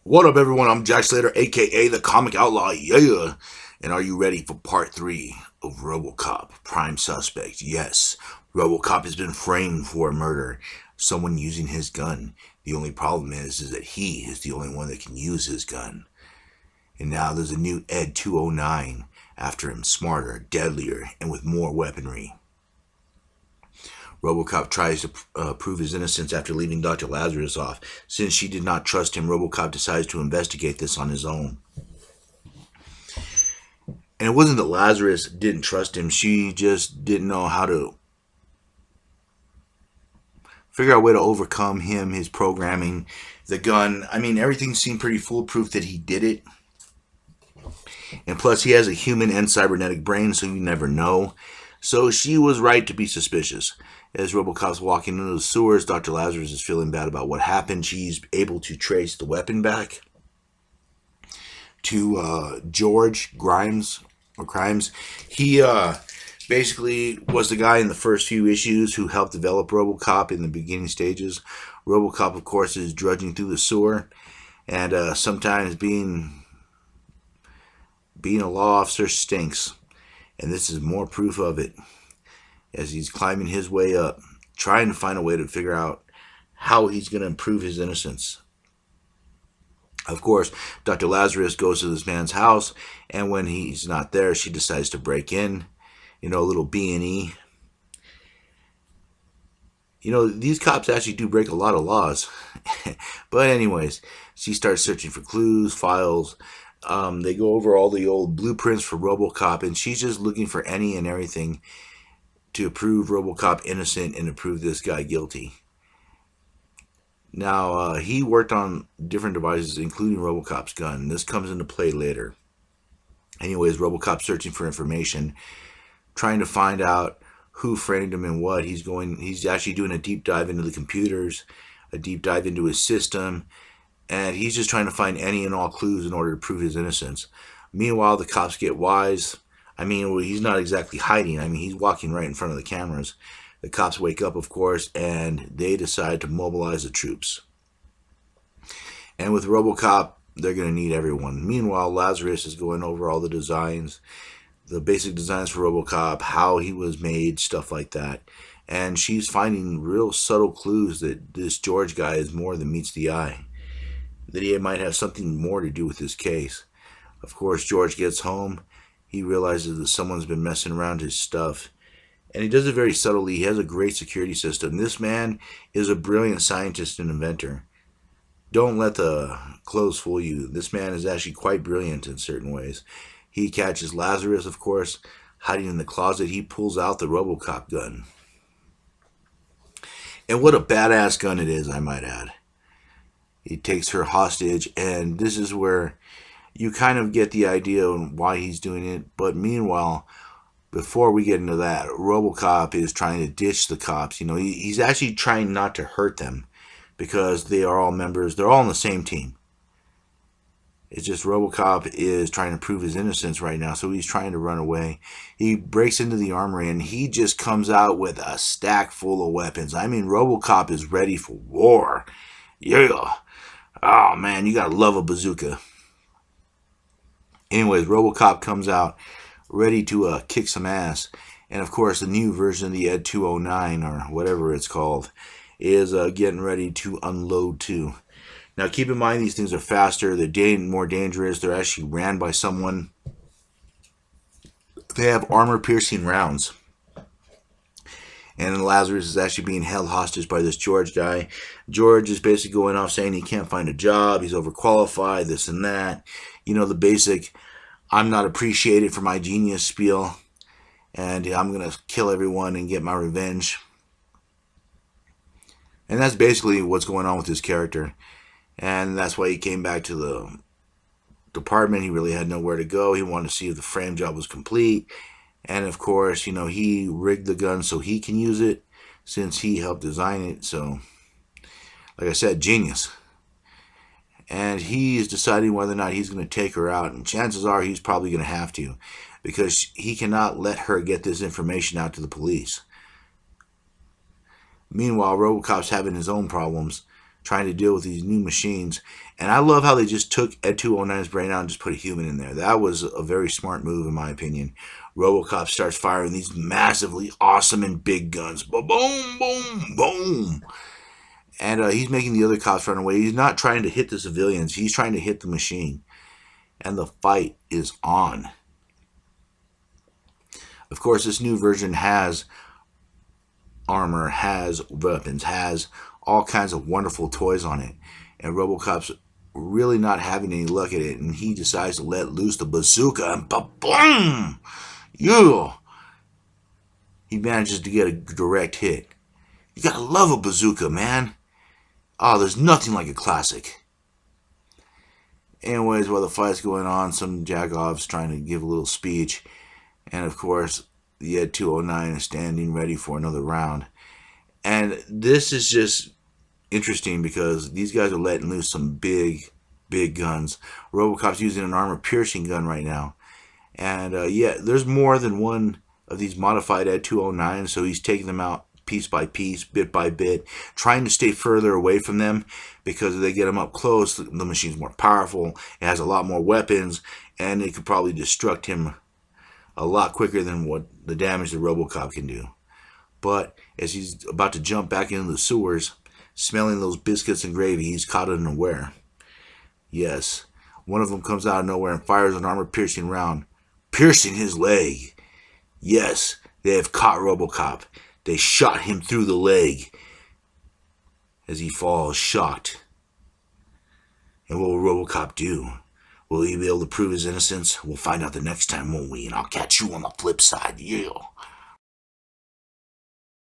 What up, everyone? I'm Jack Slater, aka the Comic Outlaw. Yeah. And are you ready for part 3 of Robocop? Prime suspect. Yes. Robocop has been framed for a murder. Someone using his gun. The only problem is that he is the only one that can use his gun. And now there's a new Ed 209 after him, smarter, deadlier, and with more weaponry. Robocop tries to prove his innocence after leaving Dr. Lazarus off. Since she did not trust him, Robocop decides to investigate this on his own. And it wasn't that Lazarus didn't trust him, she just didn't know how to figure out a way to overcome him, his programming, the gun. I mean, everything seemed pretty foolproof that he did it. And plus, he has a human and cybernetic brain, so you never know. So she was right to be suspicious. As Robocop's walking into the sewers, Dr. Lazarus is feeling bad about what happened. She's able to trace the weapon back to George Grimes. He basically was the guy in the first few issues who helped develop Robocop in the beginning stages. Robocop, of course, is drudging through the sewer, and sometimes being a law officer stinks. And this is more proof of it as he's climbing his way up, trying to find a way to figure out how he's going to improve his innocence. Of course, Dr. Lazarus goes to this man's house, and when he's not there, she decides to break in, a little B&E. These cops actually do break a lot of laws. But anyways, she starts searching for clues, files. They go over all the old blueprints for Robocop, and she's just looking for any and everything to prove Robocop innocent and to prove this guy guilty. Now, he worked on different devices, including Robocop's gun. This comes into play later. Anyways, Robocop's searching for information, trying to find out who framed him and what. He's actually doing a deep dive into the computers, a deep dive into his system, and he's just trying to find any and all clues in order to prove his innocence. Meanwhile, the cops get wise. He's not exactly hiding. He's walking right in front of the cameras. The cops wake up, of course, and they decide to mobilize the troops. And with Robocop, they're going to need everyone. Meanwhile, Lazarus is going over all the designs, the basic designs for Robocop, how he was made, stuff like that. And she's finding real subtle clues that this George guy is more than meets the eye, that he might have something more to do with this case. Of course, George gets home. He realizes that someone's been messing around his stuff. And he does it very subtly. He has a great security system. This man is a brilliant scientist and inventor. Don't let the clothes fool you. This man is actually quite brilliant in certain ways. He catches Lazarus, of course, hiding in the closet. He pulls out the Robocop gun. And what a badass gun it is, I might add. He takes her hostage, and this is where you kind of get the idea of why he's doing it. But meanwhile, before we get into that, Robocop is trying to ditch the cops. He's actually trying not to hurt them because they are all members. They're all on the same team. It's just Robocop is trying to prove his innocence right now, so he's trying to run away. He breaks into the armory, and he just comes out with a stack full of weapons. Robocop is ready for war. Yeah. Oh, man, you gotta love a bazooka. Anyways, Robocop comes out ready to kick some ass. And of course, the new version of the Ed 209, or whatever it's called, is getting ready to unload too. Now, keep in mind, these things are faster. They're more dangerous. They're actually ran by someone. They have armor-piercing rounds. And Lazarus is actually being held hostage by this George guy. George is basically going off saying he can't find a job, he's overqualified, this and that. The basic, I'm not appreciated for my genius spiel, and I'm going to kill everyone and get my revenge. And that's basically what's going on with this character. And that's why he came back to the department. He really had nowhere to go. He wanted to see if the frame job was complete. And of course, he rigged the gun so he can use it since he helped design it. So, like I said, genius. And he is deciding whether or not he's going to take her out. And chances are he's probably going to have to, because he cannot let her get this information out to the police. Meanwhile, Robocop's having his own problems, trying to deal with these new machines. And I love how they just took Ed 209's brain out and just put a human in there. That was a very smart move, in my opinion. Robocop starts firing these massively awesome and big guns. Boom, boom, boom. And he's making the other cops run away. He's not trying to hit the civilians. He's trying to hit the machine. And the fight is on. Of course, this new version has armor, has weapons, has all kinds of wonderful toys on it. And Robocop's really not having any luck at it. And he decides to let loose the bazooka and ba-boom! Yeah! He manages to get a direct hit. You gotta love a bazooka, man. Oh, there's nothing like a classic. Anyways, while the fight's going on, some jagoff's trying to give a little speech. And of course, the Ed 209 is standing ready for another round. And this is just interesting because these guys are letting loose some big guns. Robocop's using an armor-piercing gun right now. And yeah, there's more than one of these modified Ed 209s, so he's taking them out piece by piece, bit by bit, trying to stay further away from them because if they get him up close, the machine's more powerful, it has a lot more weapons, and it could probably destruct him a lot quicker than what the damage that Robocop can do. But as he's about to jump back into the sewers, smelling those biscuits and gravy, he's caught unaware. Yes, one of them comes out of nowhere and fires an armor-piercing round, piercing his leg. Yes, they have caught Robocop. They shot him through the leg as he falls shocked. And what will Robocop do? Will he be able to prove his innocence? We'll find out the next time, won't we? And I'll catch you on the flip side. Yeah.